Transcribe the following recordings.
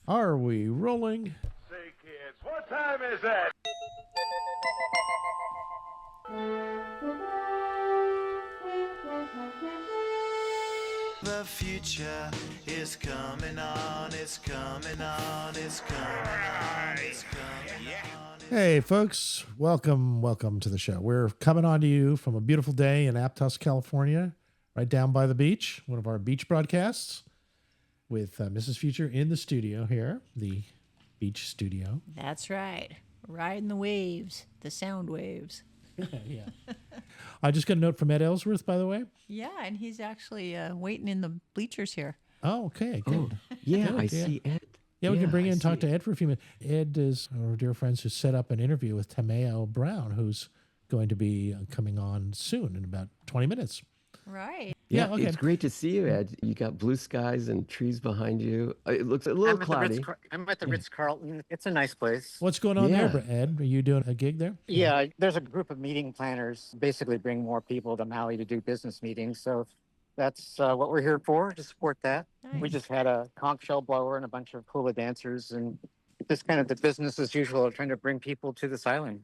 Are we rolling? Say, kids, what time is it? The future is coming on, it's coming on, it's coming on, it's coming on. Hey, folks. Welcome to the show. We're coming on to you from a beautiful day in Aptos, California, right down by the beach, one of our beach broadcasts with Mrs. Future in the studio here, the beach studio. That's right. Riding the waves, the sound waves. Yeah. I just got a note from Ed Ellsworth, by the way. Yeah, and he's actually waiting in the bleachers here. Oh, okay, good. Yeah, Good, I see Ed. Yeah, we can bring in I and talk see to Ed for a few minutes. Ed is our dear friends who set up an interview with Tanmayo Brown, who's going to be coming on soon in about 20 minutes. Right. Yeah, Yeah, okay. it's great to see you, Ed. You got blue skies and trees behind you. It looks a little cloudy. I'm at the Ritz-Carlton. It's a nice place. What's going on Yeah. there, Ed? Are you doing a gig there? Yeah, there's a group of meeting planners, basically bring more people to Maui to do business meetings. So that's what we're here for, to support that. We Nice. just had a conch shell blower and a bunch of hula dancers and just kind of the business as usual of trying to bring people to this island.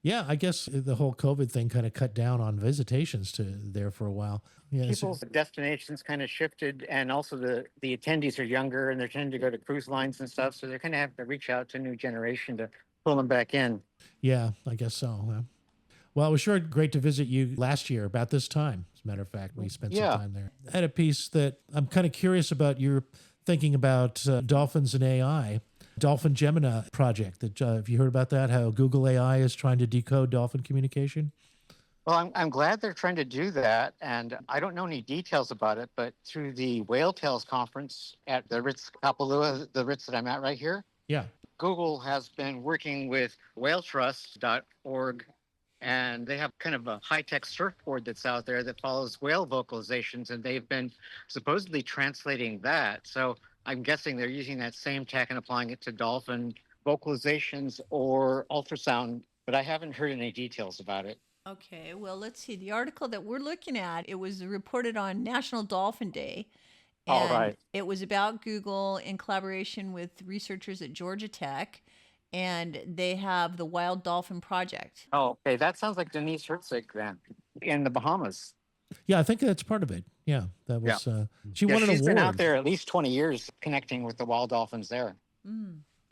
Yeah, I guess the whole COVID thing kind of cut down on visitations to there for a while. Yeah, so- People's destinations kind of shifted, and also the attendees are younger and they're tending to go to cruise lines and stuff. So they're kind of having to reach out to a new generation to pull them back in. yeah, I guess so. Yeah. Well, it was sure great to visit you last year about this time. As a matter of fact, we spent Yeah. some time there. I had a piece that I'm kind of curious about. You're thinking about dolphins and AI, Dolphin Gemini project. That have you heard about that? How Google AI is trying to decode dolphin communication? Well, I'm glad they're trying to do that. And I don't know any details about it, but through the Whale Tales conference at the Ritz Kapalua, the Ritz that I'm at right here, Yeah. Google has been working with whaletrust.org, and they have kind of a high-tech surfboard that's out there that follows whale vocalizations, and they've been supposedly translating that. So I'm guessing they're using that same tech and applying it to dolphin vocalizations or ultrasound, but I haven't heard any details about it. Okay, well, let's see. The article that we're looking at, it was reported on National Dolphin Day. All And right. it was about Google in collaboration with researchers at Georgia Tech. And they have the Wild Dolphin Project. Oh, okay. That sounds like Denise Hertzig then in the Bahamas. Yeah, I think that's part of it. Yeah, that was. She Yeah, won an she's award. been out there at least 20 years connecting with the wild dolphins there.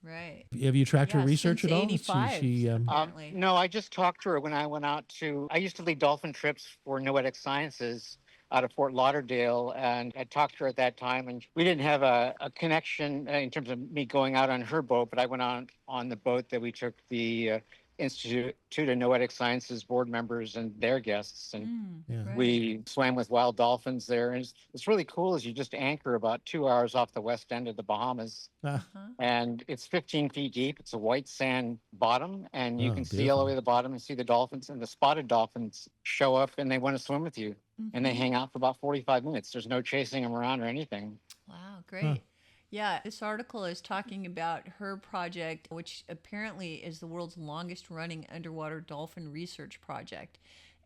Right. Have you tracked her Yeah, research since at all? 85. Apparently. No, I just talked to her when I went out I used to lead dolphin trips for Noetic Sciences out of Fort Lauderdale. And I talked to her at that time, and we didn't have a connection in terms of me going out on her boat, but I went on the boat that we took the Institute of Noetic Sciences board members and their guests. And Yeah. Right. we swam with wild dolphins there. And it's really cool as you just anchor about 2 hours off the west end of the Bahamas. Ah, And it's 15 feet deep. It's a white sand bottom, and you Oh, can see all the beautiful. way to the bottom and see the dolphins. And the spotted dolphins show up and they want to swim with you. And they hang out for about 45 minutes. There's no chasing them around or anything. Wow, great. Yeah, this article is talking about her project, which apparently is the world's longest running underwater dolphin research project.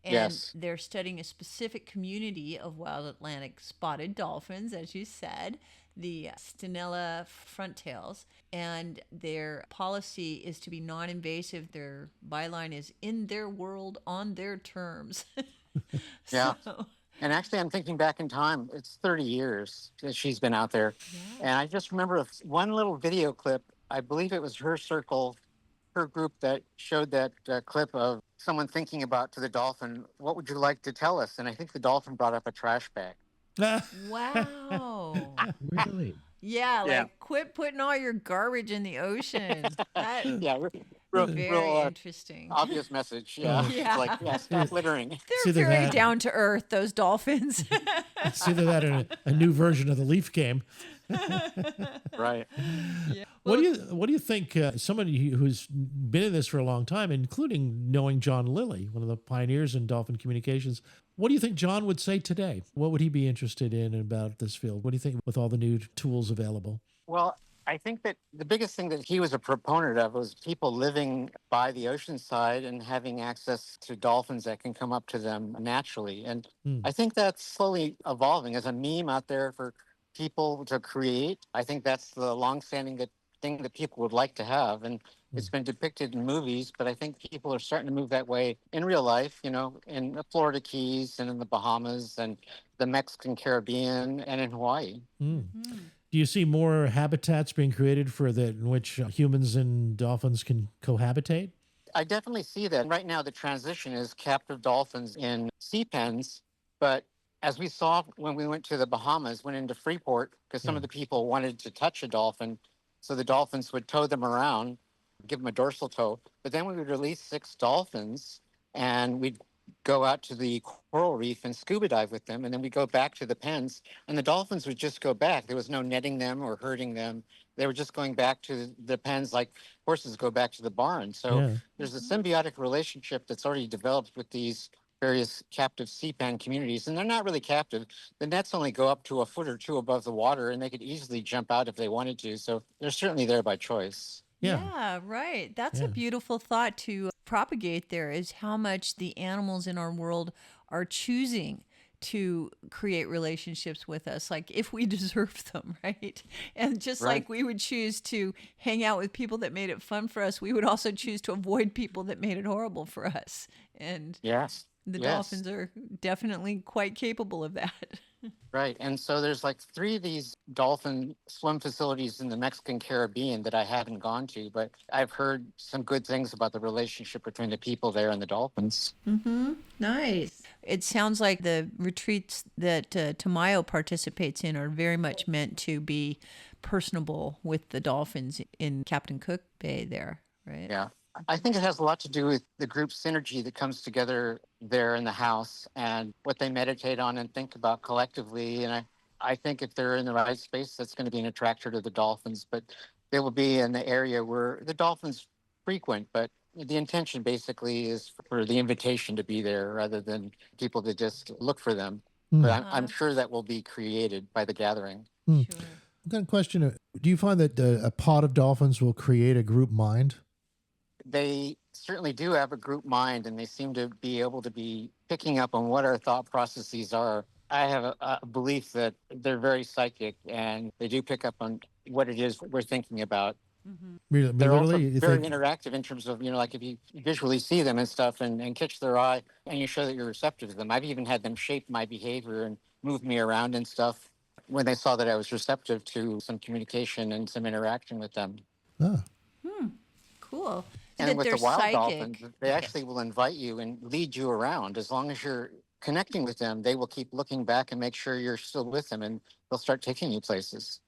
And Yes. they're studying a specific community of wild Atlantic spotted dolphins, as you said, the Stenella fronttails. And their policy is to be non-invasive. Their byline is "in their world, on their terms." Yeah. So, And actually, I'm thinking back in time, it's 30 years that she's been out there. And I just remember one little video clip. I believe it was her circle, her group that showed that clip of someone thinking about to the dolphin, what would you like to tell us? And I think the dolphin brought up a trash bag. wow. Really? Yeah, Yeah. like quit putting all your garbage in the ocean. That Yeah, real, very real interesting. obvious message. Yeah. Yeah. Like, yeah, stop littering. They're See the very that- down to earth, those dolphins. It's either that or a new version of the Leaf game. Right. What do you think? Somebody who's been in this for a long time, including knowing John Lilly, one of the pioneers in dolphin communications. What do you think John would say today? What would he be interested in about this field? What do you think with all the new tools available? Well, I think that the biggest thing that he was a proponent of was people living by the ocean side and having access to dolphins that can come up to them naturally. And I think that's slowly evolving as a meme out there for people to create. I think that's the longstanding thing that people would like to have. And it's been depicted in movies, but I think people are starting to move that way in real life, in the Florida Keys and in the Bahamas and the Mexican Caribbean and in Hawaii. Do you see more habitats being created for that in which humans and dolphins can cohabitate? I definitely see that. Right now, the transition is captive dolphins in sea pens. But as we saw when we went to the Bahamas, went into Freeport, because some of the people wanted to touch a dolphin. So the dolphins would tow them around, give them a dorsal tow. But then we would release 6 dolphins and we'd go out to the coral reef and scuba dive with them. And then we go back to the pens and the dolphins would just go back. There was no netting them or hurting them. They were just going back to the pens like horses go back to the barn. So there's a symbiotic relationship that's already developed with these various captive sea pen communities. And they're not really captive. The nets only go up to a foot or two above the water and they could easily jump out if they wanted to. So they're certainly there by choice. Yeah, right. That's a beautiful thought to propagate there, is how much the animals in our world are choosing to create relationships with us, like if we deserve them, right? And just like we would choose to hang out with people that made it fun for us, we would also choose to avoid people that made it horrible for us. And the dolphins are definitely quite capable of that. Right. And so there's like 3 of these dolphin swim facilities in the Mexican Caribbean that I haven't gone to, but I've heard some good things about the relationship between the people there and the dolphins. Nice. It sounds like the retreats that Tanmayo participates in are very much meant to be personable with the dolphins in Captain Cook Bay there, right? Yeah. I think it has a lot to do with the group synergy that comes together there in the house and what they meditate on and think about collectively. And I think if they're in the right space, that's going to be an attractor to the dolphins. But they will be in the area where the dolphins frequent. But the intention basically is for the invitation to be there rather than people to just look for them. But I'm sure that will be created by the gathering. I've got a question. Do you find that a pod of dolphins will create a group mind? They certainly do have a group mind, and they seem to be able to be picking up on what our thought processes are. I have a belief that they're very psychic, and they do pick up on what it is we're thinking about. They're also very interactive in terms of, like if you visually see them and stuff and catch their eye and you show that you're receptive to them. I've even had them shape my behavior and move me around and stuff when they saw that I was receptive to some communication and some interaction with them. Cool. And with the wild dolphins, they actually will invite you and lead you around. As long as you're connecting with them, they will keep looking back and make sure you're still with them, and they'll start taking you places.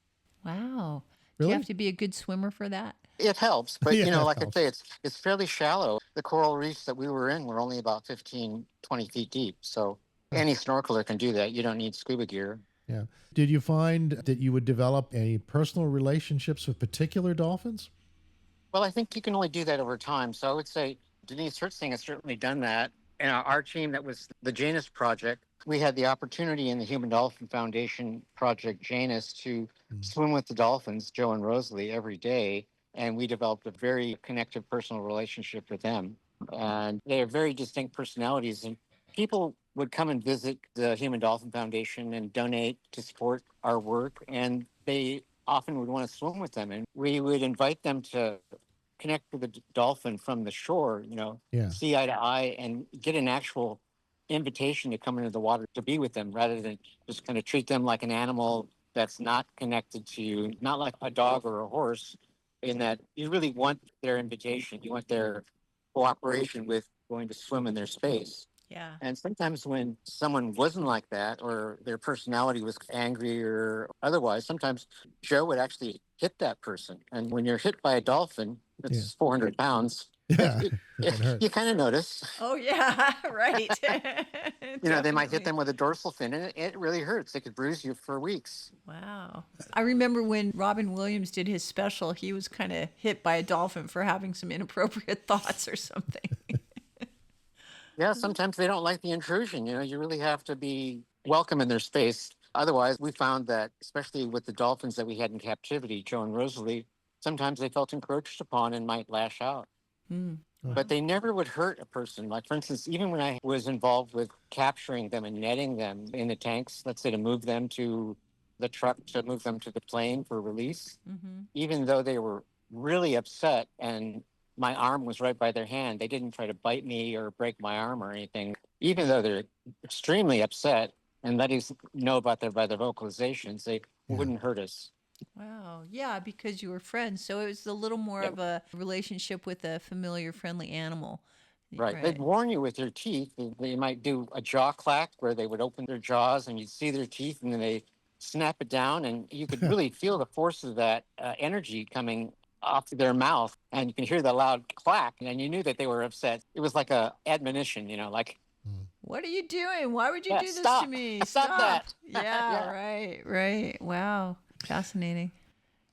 Wow. Really? Do you have to be a good swimmer for that? It helps, but like helps. I say, it's fairly shallow. The coral reefs that we were in were only about 15, 20 feet deep. So any snorkeler can do that. You don't need scuba gear. Yeah. Did you find that you would develop any personal relationships with particular dolphins? Well, I think you can only do that over time. So I would say Denise Hertzing has certainly done that. And our team that was the Janus Project, we had the opportunity in the Human Dolphin Foundation Project Janus to swim with the dolphins, Joe and Rosalie, every day. And we developed a very connected personal relationship with them. And they have very distinct personalities. And people would come and visit the Human Dolphin Foundation and donate to support our work. And they often would want to swim with them. And we would invite them to connect with the dolphin from the shore, see eye to eye and get an actual invitation to come into the water to be with them rather than just kind of treat them like an animal that's not connected to you, not like a dog or a horse, in that you really want their invitation. You want their cooperation with going to swim in their space. Yeah. And sometimes when someone wasn't like that or their personality was angry or otherwise, sometimes Joe would actually hit that person. And when you're hit by a dolphin, that's 400 pounds. Yeah. You kind of notice. Oh, yeah. Right. They might hit them with a dorsal fin and it really hurts. It could bruise you for weeks. Wow. I remember when Robin Williams did his special, he was kind of hit by a dolphin for having some inappropriate thoughts or something. Yeah, sometimes they don't like the intrusion. You really have to be welcome in their space. Otherwise, we found that, especially with the dolphins that we had in captivity, Joe and Rosalie, sometimes they felt encroached upon and might lash out. But they never would hurt a person. Like, for instance, even when I was involved with capturing them and netting them in the tanks, let's say to move them to the truck, to move them to the plane for release, even though they were really upset and my arm was right by their hand. They didn't try to bite me or break my arm or anything, even though they're extremely upset and letting us know about by their vocalizations. They wouldn't hurt us. Wow. Yeah, because you were friends. So it was a little more Yeah. of a relationship with a familiar, friendly animal. Right. They'd warn you with their teeth. They might do a jaw clack where they would open their jaws and you'd see their teeth and then they snap it down. And you could really feel the force of that energy coming off their mouth. And you can hear the loud clack. And you knew that they were upset. It was like a admonition, like, what are you doing? Why would you Yeah, do this stop. to me? Stop that. Yeah, Yeah. right. Wow. Fascinating.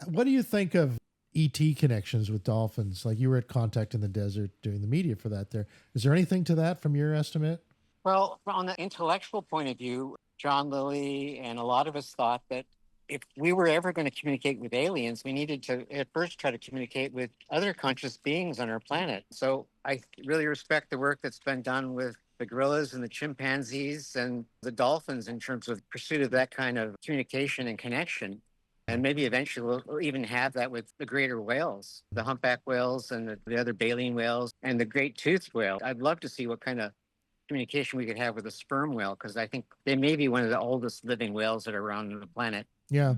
What do you think of ET connections with dolphins? Like, you were at Contact in the Desert doing the media for that there. Is there anything to that from your estimate? Well, on the intellectual point of view, John Lilly and a lot of us thought that if we were ever going to communicate with aliens, we needed to at first try to communicate with other conscious beings on our planet. So I really respect the work that's been done with the gorillas and the chimpanzees and the dolphins in terms of pursuit of that kind of communication and connection. And maybe eventually we'll even have that with the greater whales, the humpback whales and the other baleen whales and the great toothed whale. I'd love to see what kind of communication we could have with a sperm whale, because I think they may be one of the oldest living whales that are around on the planet. Yeah.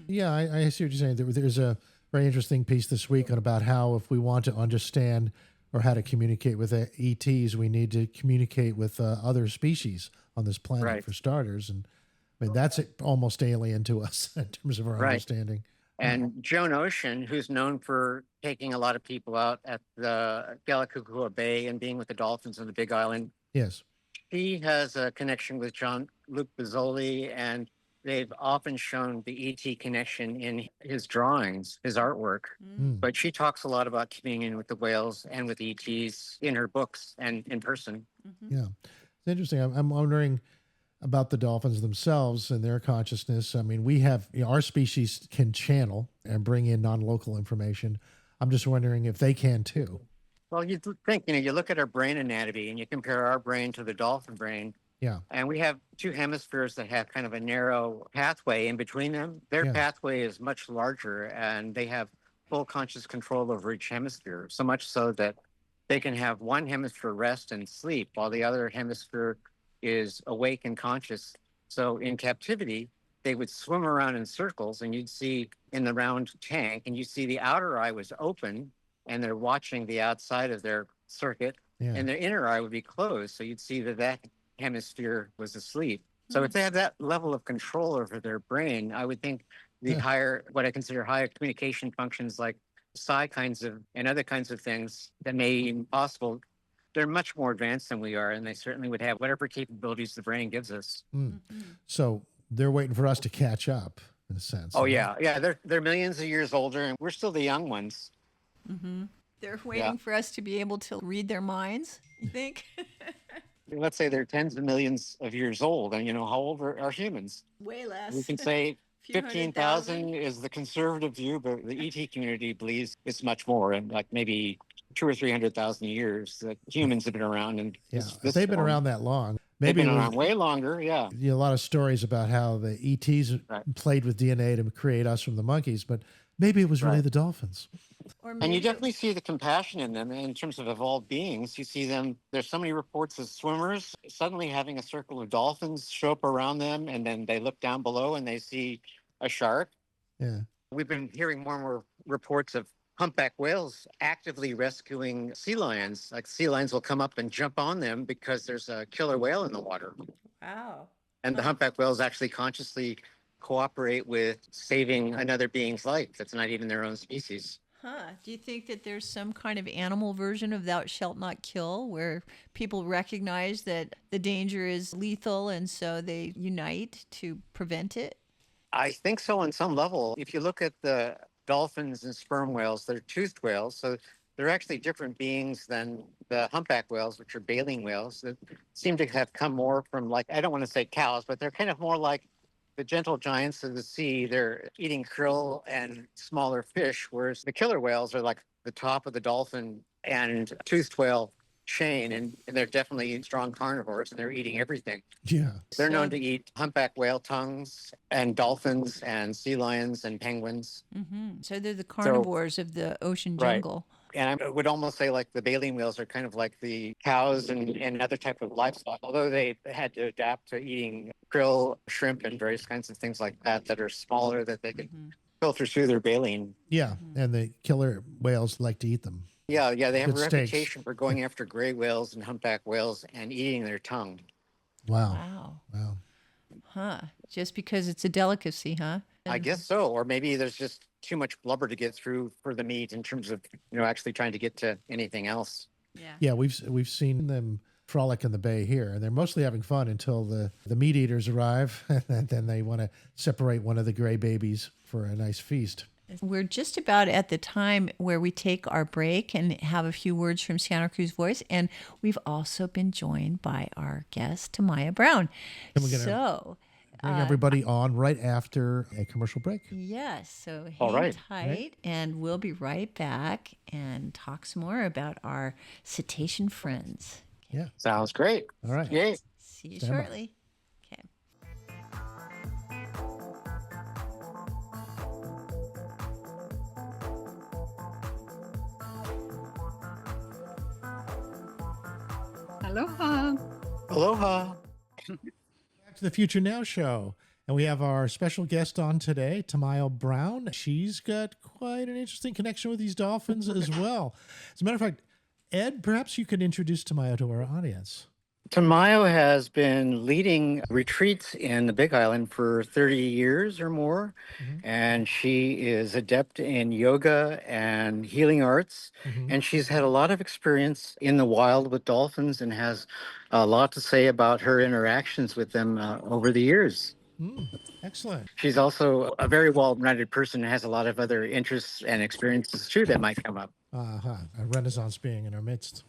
Yeah, I see what you're saying. There's a very interesting piece this week on about how if we want to understand or how to communicate with ETs, we need to communicate with other species on this planet, Right. for starters. And I mean, that's almost alien to us in terms of our Right. understanding. And Joan Ocean, who's known for taking a lot of people out at the Galakukua Bay and being with the dolphins on the Big Island, Yes. he has a connection with Jean-Luc Bizzoli, and they've often shown the ET connection in his drawings, his artwork. Mm. But she talks a lot about communion with the whales and with ETs in her books and in person. Yeah. It's interesting. I'm wondering about the dolphins themselves and their consciousness. I mean, we have, our species can channel and bring in non-local information. I'm just wondering if they can too. Well, you think, you look at our brain anatomy and you compare our brain to the dolphin brain, Yeah. and we have two hemispheres that have kind of a narrow pathway in between them. Their Yeah. pathway is much larger, and they have full conscious control over each hemisphere, so much so that they can have one hemisphere rest and sleep while the other hemisphere is awake and conscious. So in captivity, they would swim around in circles, and you'd see in the round tank, and you see the outer eye was open, and they're watching the outside of their circuit, Yeah. and their inner eye would be closed. So you'd see that hemisphere was asleep. So if they have that level of control over their brain, I would think the what I consider higher communication functions like psi kinds of and other kinds of things that may be possible, they're much more advanced than we are, and they certainly would have whatever capabilities the brain gives us. Mm. So they're waiting for us to catch up in a sense. Oh yeah, they're millions of years older, and we're still the young ones. They're waiting for us to be able to read their minds, you think? Let's say they're tens of millions of years old, and how old are humans? Way less. We can say Few hundred 15,000 is the conservative view, but the ET community believes it's much more, and like maybe 200,000 or 300,000 years that humans have been around. And Yeah. If they've been around that long. Maybe they've been it was- around way longer. Yeah. a lot of stories about how the ETs played with DNA to create us from the monkeys, but maybe it was really the dolphins. Or And you maybe definitely see the compassion in them in terms of evolved beings. You see them, there's so many reports of swimmers suddenly having a circle of dolphins show up around them, and then they look down below and they see a shark. Yeah. We've been hearing more and more reports of humpback whales actively rescuing sea lions. Like sea lions will come up and jump on them because there's a killer whale in the water. wow. And the humpback whales actually consciously cooperate with saving another being's life that's not even their own species. Huh. Do you think that there's some kind of animal version of thou shalt not kill where people recognize that the danger is lethal and so they unite to prevent it? I think so on some level. If you look at the dolphins and sperm whales, they're toothed whales. So they're actually different beings than the humpback whales, which are baleen whales that seem to have come more from, like, I don't want to say cows, but they're kind of more like the gentle giants of the sea. They're eating krill and smaller fish, whereas the killer whales are like the top of the dolphin and toothed whale chain, and they're definitely strong carnivores, and they're eating everything. Yeah. They're known So- to eat humpback whale tongues and dolphins and sea lions and penguins. So they're the carnivores of the ocean jungle. And I would almost say like the baleen whales are kind of like the cows and other type of livestock, although they had to adapt to eating krill, shrimp, and various kinds of things like that are smaller that they can filter through their baleen. Yeah. And the killer whales like to eat them. Yeah, they have Good a steaks. reputation for going after gray whales and humpback whales and eating their tongue. Wow. Wow. Huh. Just because it's a delicacy, huh? I guess so. Or maybe there's just too much blubber to get through for the meat in terms of, actually trying to get to anything else. Yeah, we've seen them frolic in the bay here, and they're mostly having fun until the meat eaters arrive, and then they want to separate one of the gray babies for a nice feast. We're just about at the time where we take our break and have a few words from Santa Cruz Voice. And we've also been joined by our guest, Tanmayo Brown. And we're gonna bring everybody on right after a commercial break. Yes. So All hang right. tight, and we'll be right back and talk some more about our cetacean friends. Yeah. Sounds great. All right. Yay. See you Stand by. shortly. Okay. Aloha. Aloha. Back to the Future Now show. And we have our special guest on today, Tanmayo Brown. She's got quite an interesting connection with these dolphins as well. As a matter of fact, Ed, perhaps you could introduce Tanmayo to our audience. Tanmayo has been leading retreats in the Big Island for 30 years or more, and she is adept in yoga and healing arts, and she's had a lot of experience in the wild with dolphins and has a lot to say about her interactions with them over the years. Excellent. She's also a very well-rounded person and has a lot of other interests and experiences too that might come up. A renaissance being in our midst.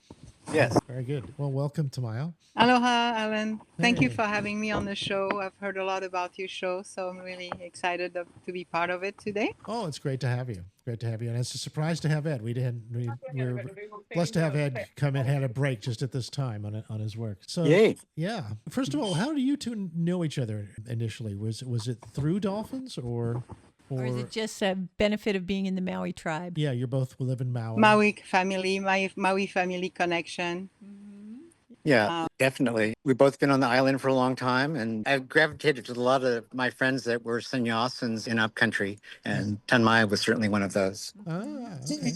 Yes. Very good. Well, welcome, Tanmayo. Aloha, Alan. Thank you Hey. for having me on the show. I've heard a lot about your show, so I'm really excited to be part of it today. Oh, it's great to have you. Great to have you. And it's a surprise to have Ed. We were blessed to have Ed come and had a break just at this time on his work. So Yay. yeah. First of all, how do you two know each other initially? Was it through dolphins or Or is it just a benefit of being in the Maui tribe? yeah, you both live in Maui. Maui family, my Maui family connection. Yeah, definitely. We've both been on the island for a long time, and I've gravitated to a lot of my friends that were sannyasins in upcountry, and Tanmaya was certainly one of those. Okay.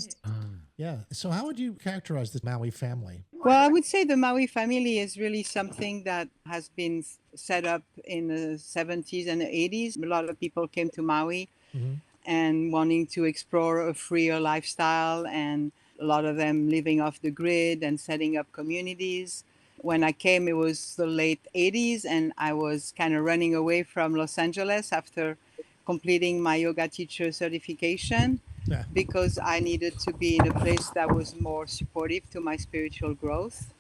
Yeah. So how would you characterize the Maui family? Well, I would say the Maui family is really something that has been set up in the 70s and the 80s. A lot of people came to Maui and wanting to explore a freer lifestyle, and a lot of them living off the grid and setting up communities. When I came, it was the late 80s, and I was kind of running away from Los Angeles after completing my yoga teacher certification Yeah. because I needed to be in a place that was more supportive to my spiritual growth.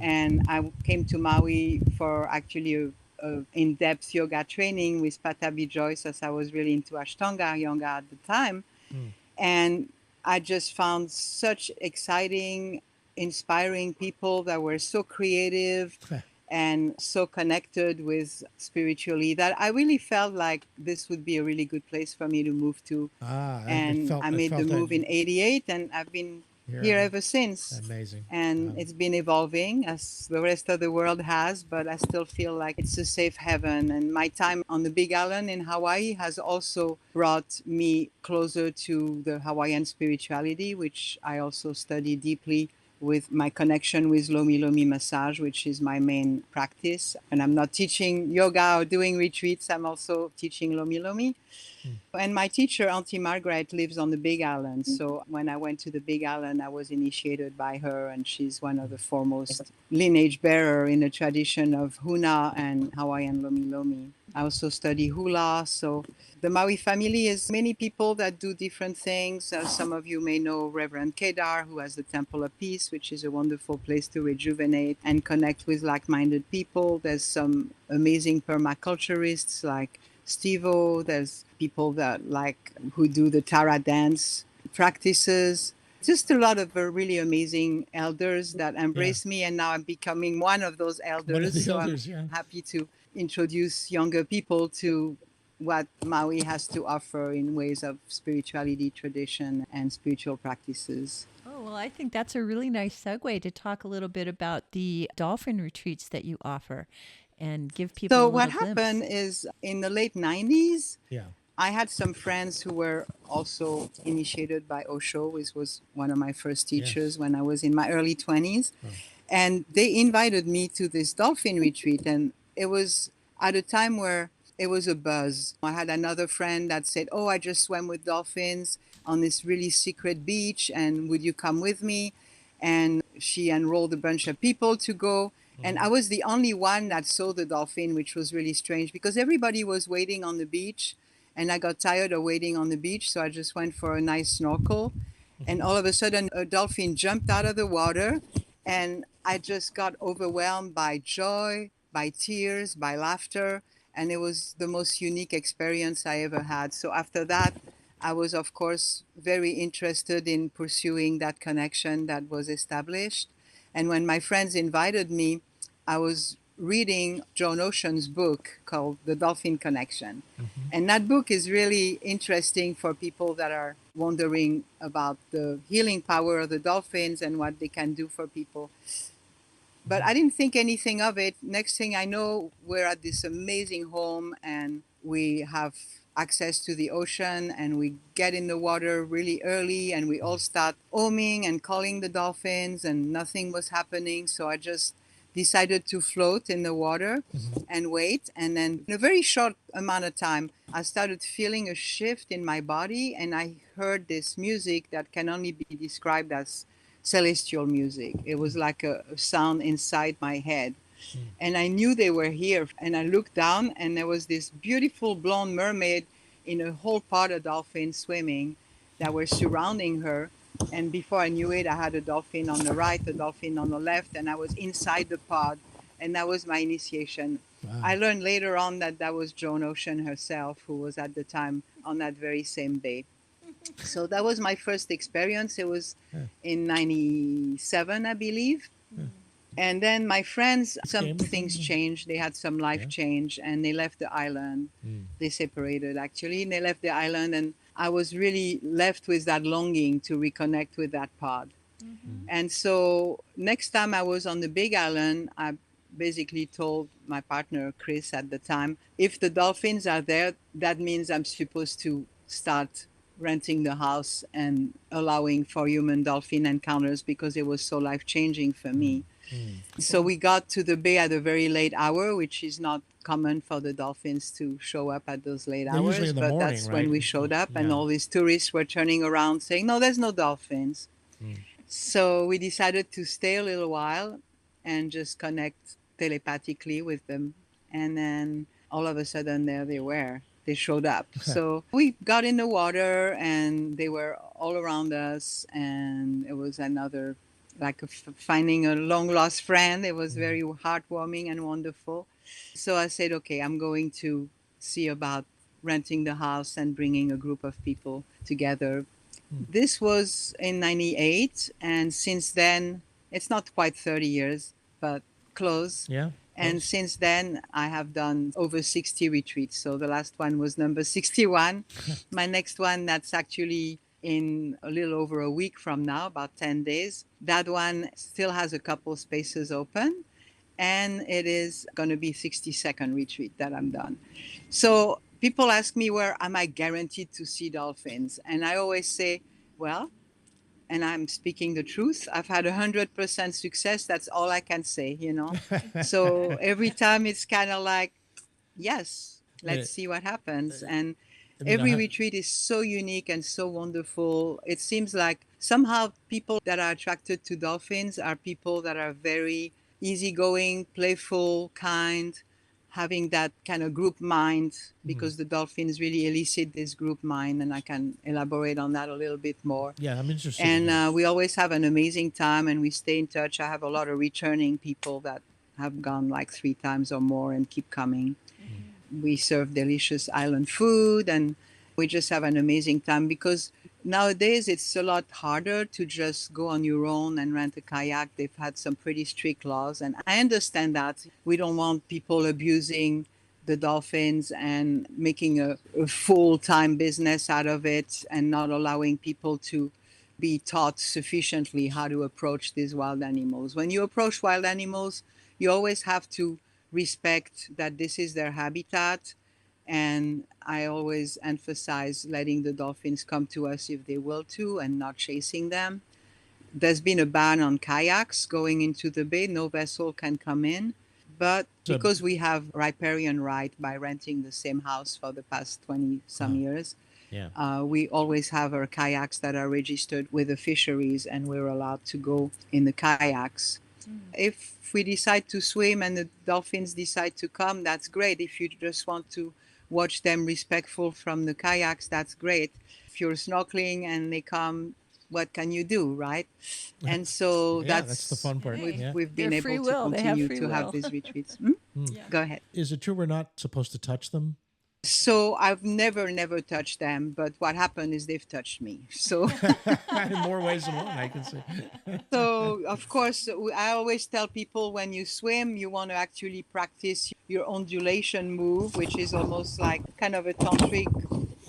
And I came to Maui for actually a in-depth yoga training with Patabi Joyce, as I was really into Ashtanga yoga at the time. And I just found such exciting, inspiring people that were so creative and so connected with spiritually that I really felt like this would be a really good place for me to move to. And I made the move in 88, and I've been here ever since. Amazing. And it's been evolving as the rest of the world has, but I still feel like it's a safe haven. And my time on the Big Island in Hawaii has also brought me closer to the Hawaiian spirituality, which I also study deeply with my connection with Lomi Lomi massage, which is my main practice. And I'm not teaching yoga or doing retreats, I'm also teaching Lomi Lomi. And my teacher, Auntie Margaret, lives on the Big Island. So when I went to the Big Island, I was initiated by her, and she's one of the foremost lineage bearer in the tradition of Huna and Hawaiian Lomi Lomi. I also study hula. So the Maui family is many people that do different things. Some of you may know Reverend Kedar, who has the Temple of Peace, which is a wonderful place to rejuvenate and connect with like-minded people. There's some amazing permaculturists like Steve-O. There's people that who do the Tara dance practices. just a lot of really amazing elders that embraced me, and now I'm becoming one of those elders. One of the so elders, I'm yeah. happy to introduce younger people to what Maui has to offer in ways of spirituality, tradition, and spiritual practices. Oh, well, I think that's a really nice segue to talk a little bit about the dolphin retreats that you offer and give people a So little what glimpse. happened is in the late 90s, Yeah. I had some friends who were also initiated by Osho, which was one of my first teachers when I was in my early 20s. Oh. And they invited me to this dolphin retreat. And it was at a time where it was a buzz. I had another friend that said, "Oh, I just swam with dolphins on this really secret beach. And would you come with me?" And she enrolled a bunch of people to go. And I was the only one that saw the dolphin, which was really strange because everybody was waiting on the beach. And I got tired of waiting on the beach, so I just went for a nice snorkel. And all of a sudden, a dolphin jumped out of the water, and I just got overwhelmed by joy, by tears, by laughter. And it was the most unique experience I ever had. So after that, I was, of course, very interested in pursuing that connection that was established. And when my friends invited me, I was reading John Ocean's book called The Dolphin Connection. And that book is really interesting for people that are wondering about the healing power of the dolphins and what they can do for people. But I didn't think anything of it. Next thing I know, we're at this amazing home and we have access to the ocean and we get in the water really early and we all start oming and calling the dolphins and nothing was happening. So I just decided to float in the water and wait. And then in a very short amount of time, I started feeling a shift in my body and I heard this music that can only be described as celestial music. It was like a sound inside my head. And I knew they were here. And I looked down and there was this beautiful blonde mermaid in a whole pod of dolphins swimming that were surrounding her. And before I knew it, I had a dolphin on the right, a dolphin on the left, and I was inside the pod. And that was my initiation. Wow. I learned later on that that was Joan Ocean herself, who was at the time on that very same day. So that was my first experience. It was in 97, I believe. And then my friends, some things changed. They had some life change and they left the island. They separated actually, and they left the island. And I was really left with that longing to reconnect with that pod. And so next time I was on the Big Island, I basically told my partner, Chris, at the time, if the dolphins are there, that means I'm supposed to start renting the house and allowing for human dolphin encounters because it was so life-changing for me. So we got to the bay at a very late hour, which is not common for the dolphins to show up at those late They're usually hours. in the But morning, that's right? when we showed up, and Yeah. all these tourists were turning around saying, "No, there's no dolphins." So we decided to stay a little while and just connect telepathically with them. And then all of a sudden, there they were. They showed up. So we got in the water and they were all around us. And it was another, like finding a long lost friend. It was very heartwarming and wonderful. So I said, okay, I'm going to see about renting the house and bringing a group of people together. This was in 98. And since then, it's not quite 30 years, but close. Yeah. And since then, I have done over 60 retreats. So the last one was number 61. My next one, that's actually in a little over a week from now, about 10 days. That one still has a couple spaces open. And it is going to be 62nd retreat that I'm done. So people ask me, where am I guaranteed to see dolphins? And I always say, well, and I'm speaking the truth, I've had 100% success. That's all I can say, you know. So every time it's kind of like, yes, let's see what happens. And every retreat is so unique and so wonderful. It seems like somehow people that are attracted to dolphins are people that are very easygoing, playful, kind, having that kind of group mind, because the dolphins really elicit this group mind, and I can elaborate on that a little bit more. Yeah, I'm interested. And we always have an amazing time, and we stay in touch. I have a lot of returning people that have gone like 3 times or more and keep coming. We serve delicious island food, and we just have an amazing time because Nowadays, it's a lot harder to just go on your own and rent a kayak. They've had some pretty strict laws, and I understand that. We don't want people abusing the dolphins and making a full-time business out of it and not allowing people to be taught sufficiently how to approach these wild animals. When you approach wild animals, you always have to respect that this is their habitat, and I always emphasize letting the dolphins come to us if they will to and not chasing them. There's been a ban on kayaks going into the bay. No vessel can come in. But So- because we have riparian right by renting the same house for the past 20 some years, Yeah. we always have our kayaks that are registered with the fisheries, and we're allowed to go in the kayaks. If we decide to swim and the dolphins decide to come, that's great. If you just want to watch them respectful from the kayaks, that's great. If you're snorkeling and they come, what can you do, right? And so Yeah, that's the fun part. We've, Yeah. we've been They're able free to will. They have continue free to have will. these retreats. Yeah. Go ahead. Is it true we're not supposed to touch them? So I've never touched them, but what happened is they've touched me. So In more ways than one, I can say. So, of course, I always tell people when you swim, you want to actually practice your undulation move, which is almost like kind of a tantric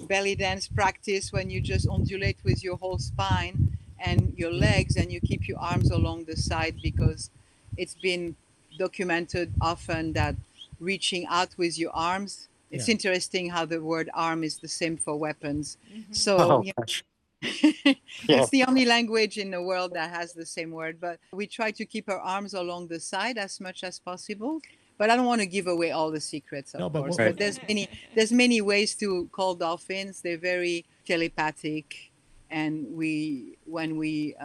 belly dance practice when you just undulate with your whole spine and your legs, and you keep your arms along the side, because it's been documented often that reaching out with your arms. It's Yeah. interesting how the word arm is the same for weapons. So, Oh, you gosh. it's the only language in the world that has the same word, but we try to keep our arms along the side as much as possible. But I don't want to give away all the secrets, of No, but course. what- But there's many ways to call dolphins. They're very telepathic, and when we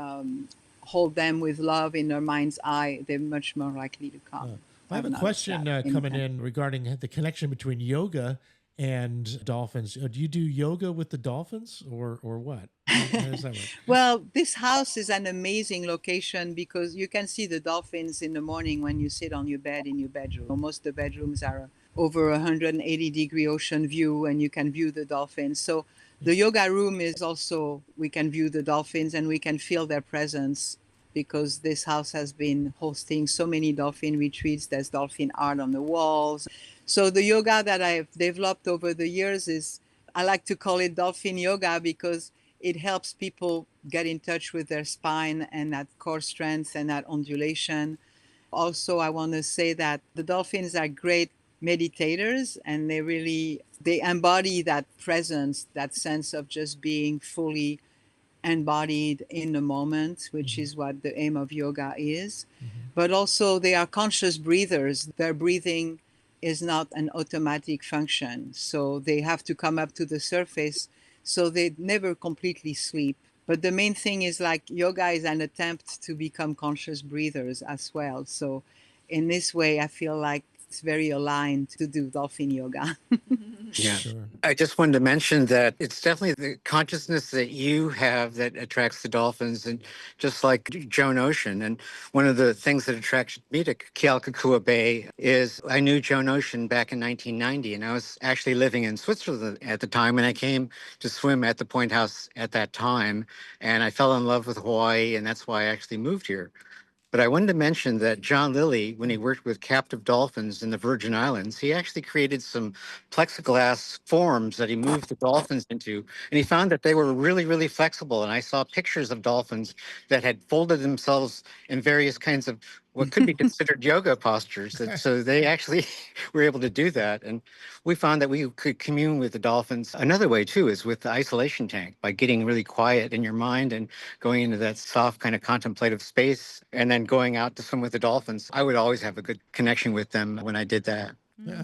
hold them with love in their mind's eye, they're much more likely to come. I have a noticed question that coming them. in regarding the connection between yoga and dolphins. Do you do yoga with the dolphins or what? How does that work? Well, this house is an amazing location because you can see the dolphins in the morning when you sit on your bed in your bedroom. Most of the bedrooms are over 180-degree ocean view, and you can view the dolphins. So the yoga room is also, we can view the dolphins and we can feel their presence, because this house has been hosting so many dolphin retreats. There's dolphin art on the walls. So the yoga that I've developed over the years is, I like to call it dolphin yoga, because it helps people get in touch with their spine and that core strength and that undulation. Also, I want to say that the dolphins are great meditators, and they embody that presence, that sense of just being fully embodied in the moment, which is what the aim of yoga is. But also, they are conscious breathers. Their breathing is not an automatic function, so they have to come up to the surface, so they never completely sleep. But the main thing is, like, yoga is an attempt to become conscious breathers as well. So in this way, I feel like it's very aligned to do dolphin yoga. Yeah. Sure. I just wanted to mention that it's definitely the consciousness that you have that attracts the dolphins, and just like Joan Ocean. And one of the things that attracted me to Kealakekua Bay is I knew Joan Ocean back in 1990, and I was actually living in Switzerland at the time, and I came to swim at the Point House at that time, and I fell in love with Hawaii, and that's why I actually moved here. But I wanted to mention that John Lilly, when he worked with captive dolphins in the Virgin Islands, he actually created some plexiglass forms that he moved the dolphins into. And he found that they were really, really flexible. And I saw pictures of dolphins that had folded themselves in various kinds of what could be considered yoga postures. So they actually were able to do that. And we found that we could commune with the dolphins. Another way, too, is with the isolation tank, by getting really quiet in your mind and going into that soft kind of contemplative space, and then going out to swim with the dolphins. I would always have a good connection with them when I did that. Yeah.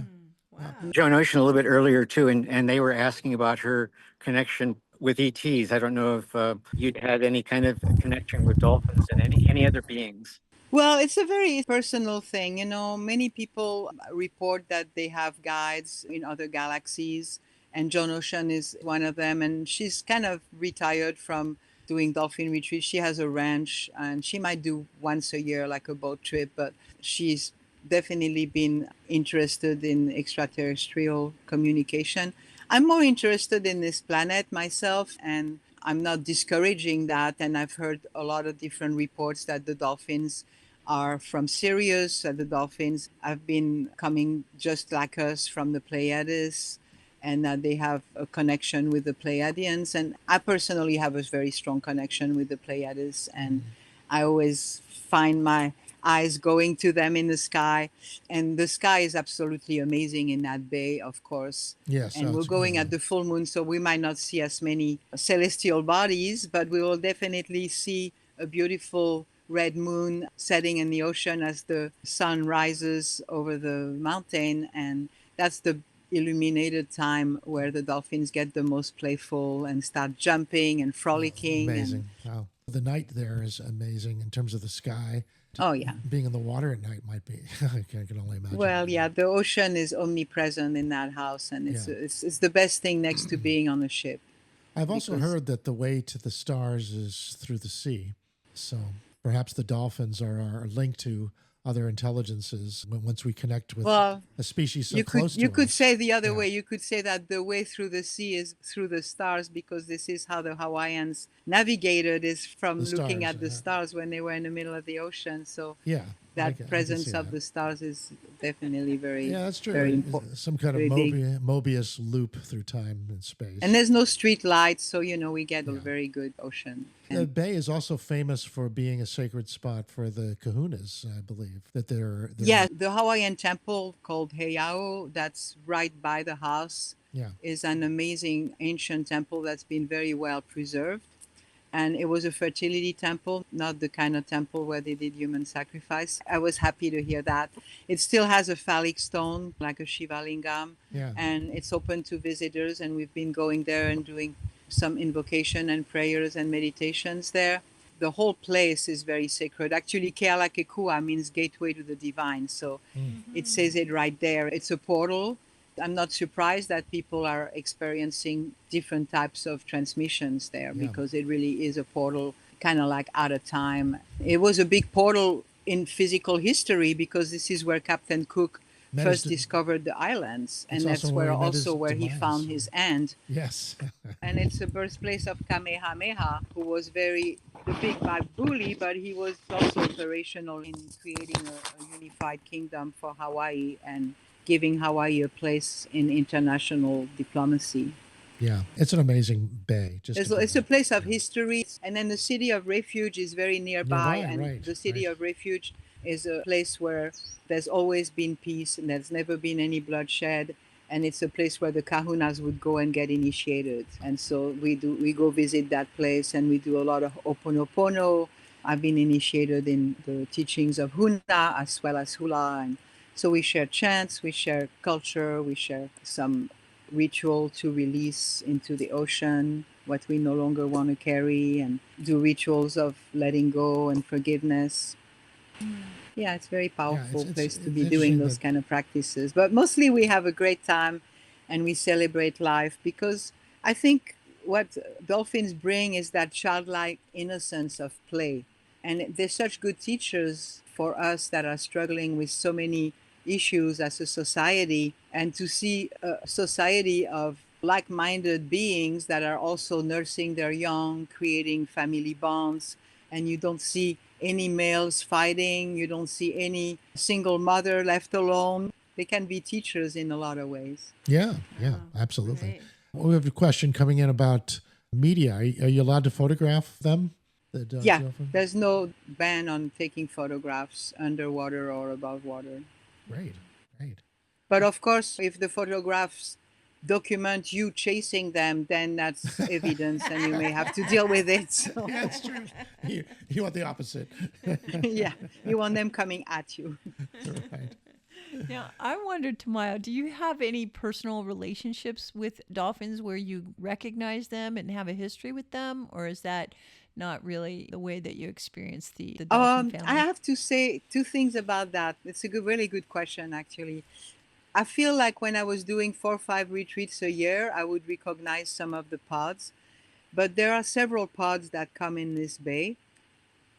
Wow. Joan Ocean a little bit earlier, too, and they were asking about her connection with ETs. I don't know if you'd had any kind of connection with dolphins and any other beings. Well, it's a very personal thing. Many people report that they have guides in other galaxies, and Joan Ocean is one of them. And she's kind of retired from doing dolphin retreats. She has a ranch, and she might do once a year, like a boat trip, but she's definitely been interested in extraterrestrial communication. I'm more interested in this planet myself, and I'm not discouraging that. And I've heard a lot of different reports that the dolphins are from Sirius, that the dolphins have been coming just like us from the Pleiades, and that they have a connection with the Pleiadians. And I personally have a very strong connection with the Pleiades, and I always find my eyes going to them in the sky. And the sky is absolutely amazing in that bay, of course. Yes. And we're going at the full moon, so we might not see as many celestial bodies, but we will definitely see a beautiful red moon setting in the ocean as the sun rises over the mountain. And that's the illuminated time where the dolphins get the most playful and start jumping and frolicking. Amazing. Wow. The night there is amazing in terms of the sky. Oh, yeah. Being in the water at night might be, I can only imagine. Well, yeah, the ocean is omnipresent in that house, and it's the best thing next to being on a ship. I've also heard that the way to the stars is through the sea. So perhaps the dolphins are linked to other intelligences once we connect with a species so close to us. You could say the other way. You could say that the way through the sea is through the stars, because this is how the Hawaiians navigated, is from looking at the stars when they were in the middle of the ocean. So that presence of the stars is definitely very, that's true. Very important. Some kind of Mobius loop through time and space. And there's no street lights, so we get a very good ocean. The bay is also famous for being a sacred spot for the kahunas, I believe. That they're the Hawaiian temple called Heiau, that's right by the house, is an amazing ancient temple that's been very well preserved. And it was a fertility temple, not the kind of temple where they did human sacrifice. I was happy to hear that. It still has a phallic stone, like a Shiva lingam, and it's open to visitors. And we've been going there and doing some invocation and prayers and meditations there. The whole place is very sacred. Actually, Kealakekua means gateway to the divine. So it says it right there. It's a portal. I'm not surprised that people are experiencing different types of transmissions there, because it really is a portal, kind of like out of time. It was a big portal in physical history, because this is where Captain Cook first discovered the islands, and that's where he found his end. Yes. And it's the birthplace of Kamehameha, who was the big bad bully, but he was also operational in creating a unified kingdom for Hawaii and giving Hawaii a place in international diplomacy. Yeah, it's an amazing bay. It's a place of history. And then the city of refuge is very nearby. And the city of refuge is a place where there's always been peace and there's never been any bloodshed. And it's a place where the kahunas would go and get initiated. And so we go visit that place, and we do a lot of Ho'oponopono. I've been initiated in the teachings of Huna as well as Hula. And so we share chants, we share culture, we share some ritual to release into the ocean what we no longer want to carry, and do rituals of letting go and forgiveness. Yeah, it's a very powerful place to be doing those kind of practices. But mostly we have a great time and we celebrate life, because I think what dolphins bring is that childlike innocence of play. And they're such good teachers for us that are struggling with so many issues as a society, and to see a society of like-minded beings that are also nursing their young, creating family bonds, and you don't see any males fighting, you don't see any single mother left alone. They can be teachers in a lot of ways. Yeah, absolutely. Right. Well, we have a question coming in about media. Are you allowed to photograph them? There's no ban on taking photographs underwater or above water. Right. But of course, if the photographs document you chasing them, then that's evidence, and you may have to deal with it. So. Yeah, that's true. You want the opposite. Yeah, you want them coming at you. Right. Now, I wondered, Tanmayo, do you have any personal relationships with dolphins where you recognize them and have a history with them, or is that not really the way that you experience the dolphin family? I have to say two things about that. It's a really good question, actually. I feel like when I was doing 4 or 5 retreats a year, I would recognize some of the pods, but there are several pods that come in this bay.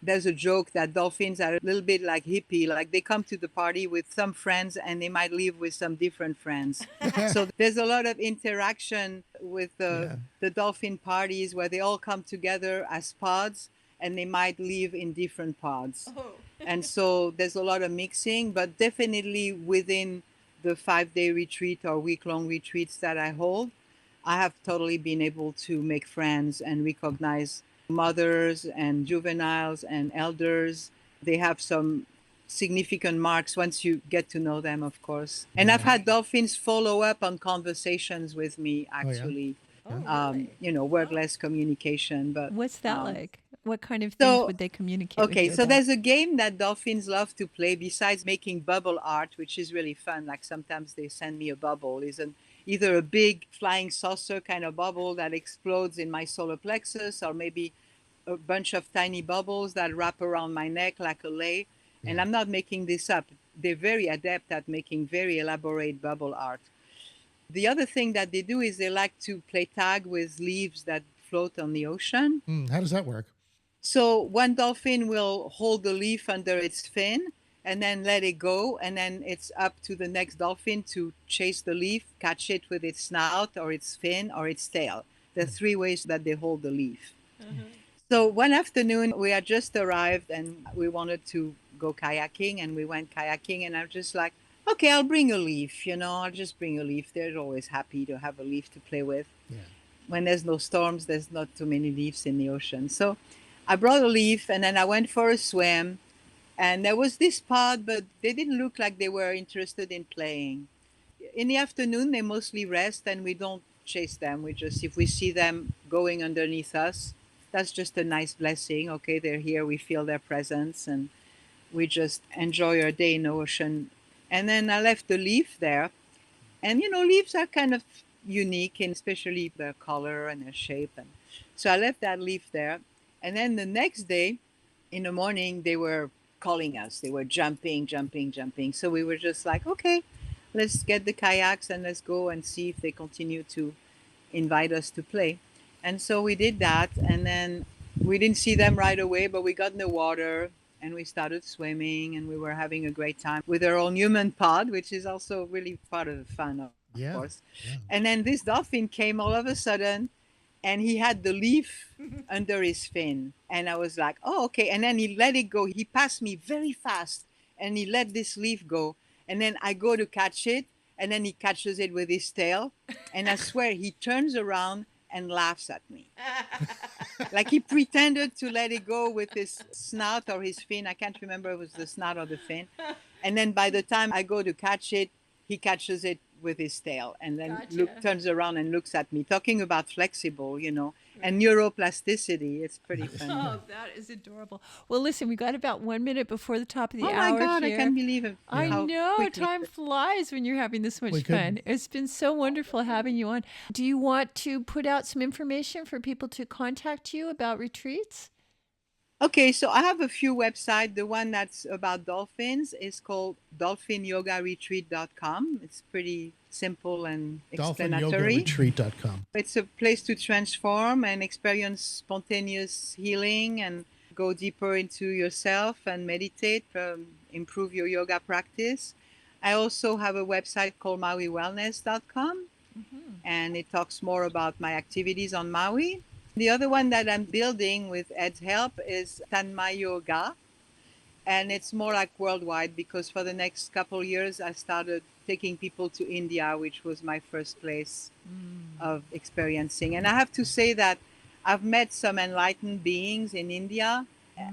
there's a joke that dolphins are a little bit like hippie, like they come to the party with some friends and they might leave with some different friends. So there's a lot of interaction with the dolphin parties where they all come together as pods and they might live in different pods. Oh. And so there's a lot of mixing, but definitely within the 5-day retreat or week-long retreats that I hold, I have totally been able to make friends and recognize mothers and juveniles and elders. They have some significant marks once you get to know them, of course. And I've had dolphins follow up on conversations with me, actually. Really? Wordless communication. But What's that like? What kind of things would they communicate with okay, you so about? there's a game that dolphins love to play besides making bubble art, which is really fun. Like sometimes they send me a bubble. It's either a big flying saucer kind of bubble that explodes in my solar plexus, or maybe a bunch of tiny bubbles that wrap around my neck like a lei. And I'm not making this up. They're very adept at making very elaborate bubble art. The other thing that they do is they like to play tag with leaves that float on the ocean. How does that work? So one dolphin will hold the leaf under its fin and then let it go. And then it's up to the next dolphin to chase the leaf, catch it with its snout or its fin or its tail. There are 3 ways that they hold the leaf. So one afternoon, we had just arrived and we wanted to go kayaking, and we went kayaking. And I'm just like, okay, I'll bring a leaf, I'll just bring a leaf. They're always happy to have a leaf to play with. Yeah. When there's no storms, there's not too many leaves in the ocean. So I brought a leaf and then I went for a swim. And there was this pod, but they didn't look like they were interested in playing. In the afternoon, they mostly rest and we don't chase them. We just, if we see them going underneath us, that's just a nice blessing. Okay, they're here, we feel their presence, and we just enjoy our day in the ocean. And then I left the leaf there. And, leaves are kind of unique, and especially their color and their shape. And so I left that leaf there. And then the next day in the morning, they were calling us. They were jumping. So we were just like, okay, let's get the kayaks and let's go and see if they continue to invite us to play. And so we did that. And then we didn't see them right away, but we got in the water and we started swimming and we were having a great time with our own human pod, which is also really part of the fun, of course. Yeah. And then this dolphin came all of a sudden and he had the leaf under his fin. And I was like, oh, okay. And then he let it go. He passed me very fast and he let this leaf go. And then I go to catch it and then he catches it with his tail. And I swear he turns around and laughs at me. Like he pretended to let it go with his snout or his fin. I can't remember if it was the snout or the fin. And then by the time I go to catch it, he catches it with his tail and then turns around and looks at me, talking about flexible, and neuroplasticity. It's pretty funny. Oh, that is adorable. Well, listen, we got about 1 minute before the top of the hour. Oh my God, here. I can't believe it. I know, time flies when you're having this much fun. It's been so wonderful having you on. Do you want to put out some information for people to contact you about retreats? Okay, so I have a few websites. The one that's about dolphins is called dolphinyogaretreat.com. It's pretty simple and explanatory. Dolphinyogaretreat.com. It's a place to transform and experience spontaneous healing and go deeper into yourself and meditate, improve your yoga practice. I also have a website called MauiWellness.com, and it talks more about my activities on Maui. The other one that I'm building with Ed's help is Tanmayo, and it's more like worldwide because for the next couple of years I started taking people to India, which was my first place of experiencing. And I have to say that I've met some enlightened beings in India,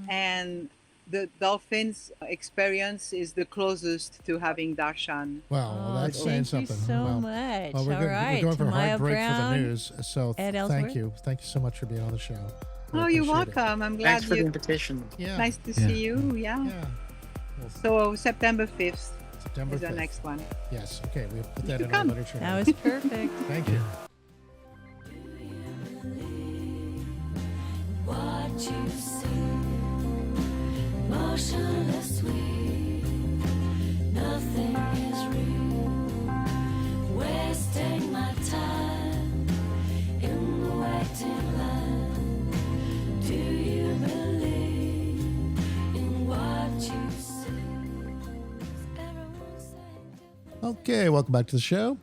and the dolphins experience is the closest to having darshan. Wow, well, that's saying something. Thank you so much. Well, we're right. going for a hard Tanmayo break Brown, for the news. So Ed Ellsworth. thank you. Thank you so much for being on the show. Oh, you're welcome. I'm glad Thanks for the invitation. Yeah. Nice to see you. Yeah. Well, So September 5th September is the 5th. next one. Yes. Okay. We'll put that in come. our literature. That was perfect. Thank you. What you see, motionless sweet, nothing is real. Wasting my time in the waiting line. Do you believe Okay, welcome back to the show.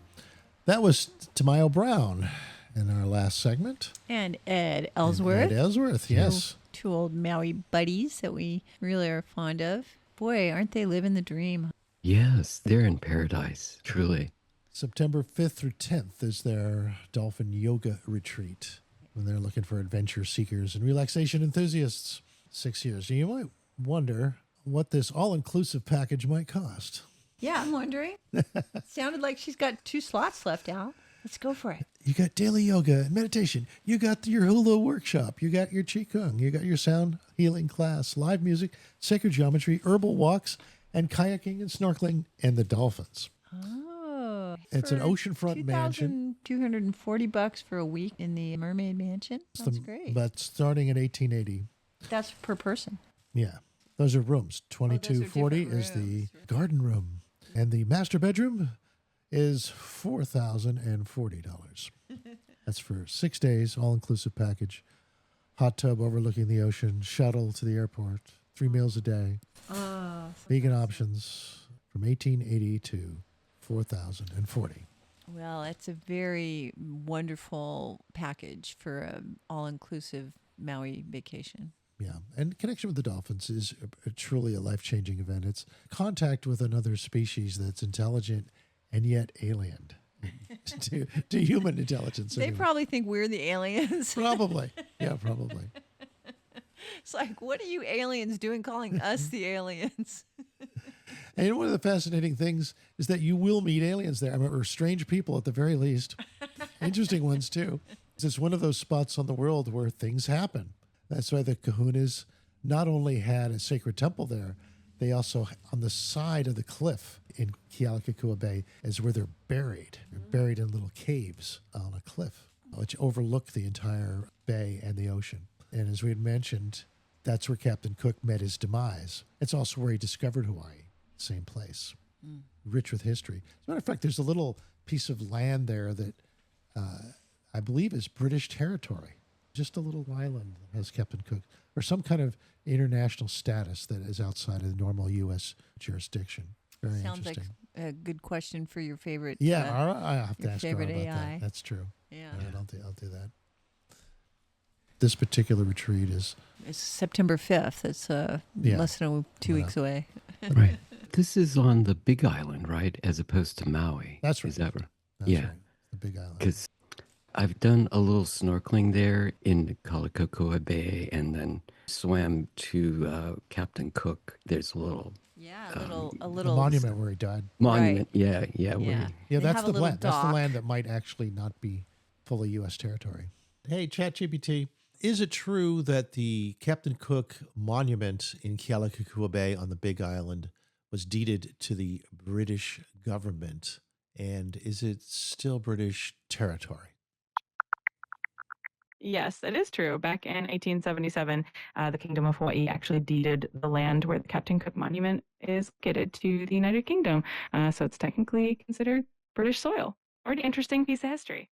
That was Tanmayo Brown in our last segment. And Ed Ellsworth. Ed Ellsworth, yes. Two old Maui buddies that we really are fond of. Boy, aren't they living the dream? Yes, they're in paradise, truly. September 5th through 10th is their dolphin yoga retreat when they're looking for adventure seekers and relaxation enthusiasts. 6 years. You might wonder what this all-inclusive package might cost. Yeah, I'm wondering. Sounded like she's got 2 slots left out. Let's go for it. You got daily yoga and meditation. You got your hula workshop. You got your qigong. You got your sound healing class, live music, sacred geometry, herbal walks, and kayaking and snorkeling, and the dolphins. Oh. It's an oceanfront mansion. $240 for a week in the Mermaid Mansion. That's great. But starting at $1,880. That's per person. Yeah. Those are rooms. $2,240 different is the rooms. garden room. And the master bedroom is $4,040. That's for 6 days, all-inclusive package. Hot tub overlooking the ocean, shuttle to the airport, 3 meals a day. Vegan options from $1,880 to $4,040. Well, it's a very wonderful package for an all-inclusive Maui vacation. Yeah, and connection with the dolphins is truly a life-changing event. It's contact with another species that's intelligent and yet alien to human intelligence. They probably think we're the aliens. Probably. Yeah, probably. It's like, what are you aliens doing calling us the aliens? And one of the fascinating things is that you will meet aliens there, or strange people at the very least. Interesting ones, too. It's one of those spots on the world where things happen. That's why the Kahunas not only had a sacred temple there, they also, on the side of the cliff in Kealakekua Bay, is where they're buried. They're buried in little caves on a cliff, which overlook the entire bay and the ocean. And as we had mentioned, that's where Captain Cook met his demise. It's also where he discovered Hawaii, same place, rich with history. As a matter of fact, there's a little piece of land there that I believe is British territory. Just a little island that has Captain Cook, or some kind of international status that is outside of the normal U.S. jurisdiction. Very Sounds interesting. like a good question for your favorite. Yeah, I have to your ask her favorite about AI. that. That's true. Yeah. I'll do that. This particular retreat is It's September 5th. It's less than 2 weeks away. Right. This is on the Big Island, right? As opposed to Maui. That's right. Is that right? That's yeah. right, the Big Island. Because I've done a little snorkeling there in Kalakakoa Bay and then swam to Captain Cook. There's a little Yeah, a The little monument where he died. monument. Yeah. Yeah. Yeah, They that's have a the little land. That's the dock. land that might actually not be fully U.S. territory. Hey, ChatGPT, is it true that the Captain Cook monument in Kealakekua Bay on the Big Island was deeded to the British government? And is it still British territory? Yes, it is true. Back in 1877, the Kingdom of Hawaii actually deeded the land where the Captain Cook Monument is located to the United Kingdom. So it's technically considered British soil. Already interesting piece of history.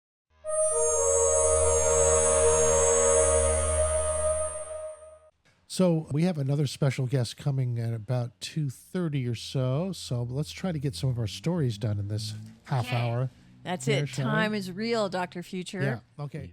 So we have another special guest coming at about 2:30 or so. So let's try to get some of our stories done in this half hour. That's There, it. shall we? Time is real, Dr. Future. Yeah, okay.